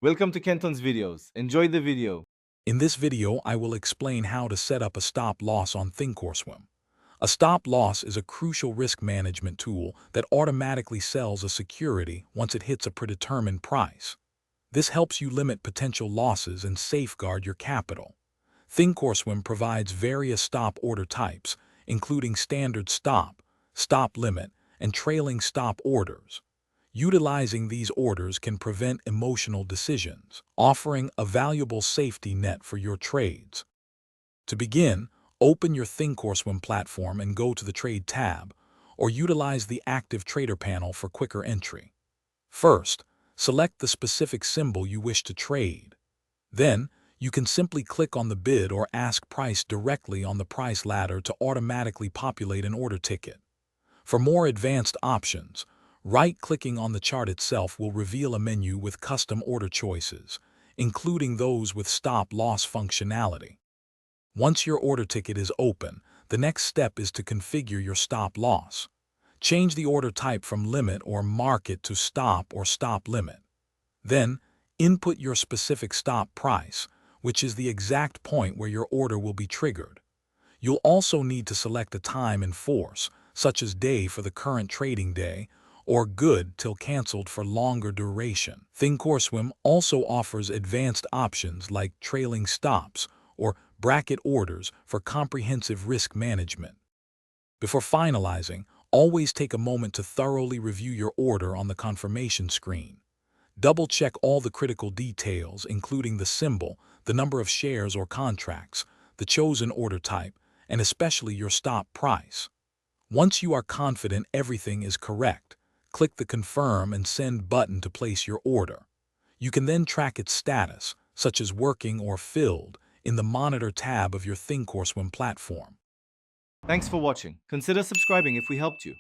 Welcome to Kenton's videos. Enjoy the video. In this video, I will explain how to set up a stop loss on Thinkorswim. A stop loss is a crucial risk management tool that automatically sells a security once it hits a predetermined price. This helps you limit potential losses and safeguard your capital. Thinkorswim provides various stop order types, including standard stop, stop limit, and trailing stop orders. Utilizing these orders can prevent emotional decisions, offering a valuable safety net for your trades. To begin, open your Thinkorswim platform and go to the Trade tab, or utilize the Active Trader panel for quicker entry. First, select the specific symbol you wish to trade. Then, you can simply click on the bid or ask price directly on the price ladder to automatically populate an order ticket. For more advanced options, right-clicking on the chart itself will reveal a menu with custom order choices, including those with stop-loss functionality. Once your order ticket is open, the next step is to configure your stop-loss. Change the order type from limit or market to stop or stop limit. Then, input your specific stop price, which is the exact point where your order will be triggered. You'll also need to select a time in force, such as day for the current trading day, or good till canceled for longer duration. Thinkorswim also offers advanced options like trailing stops or bracket orders for comprehensive risk management. Before finalizing, always take a moment to thoroughly review your order on the confirmation screen. Double-check all the critical details, including the symbol, the number of shares or contracts, the chosen order type, and especially your stop price. Once you are confident everything is correct, click the Confirm and Send button to place your order. You can then track its status, such as working or filled, in the Monitor tab of your Thinkorswim platform. Thanks for watching. Consider subscribing if we helped you.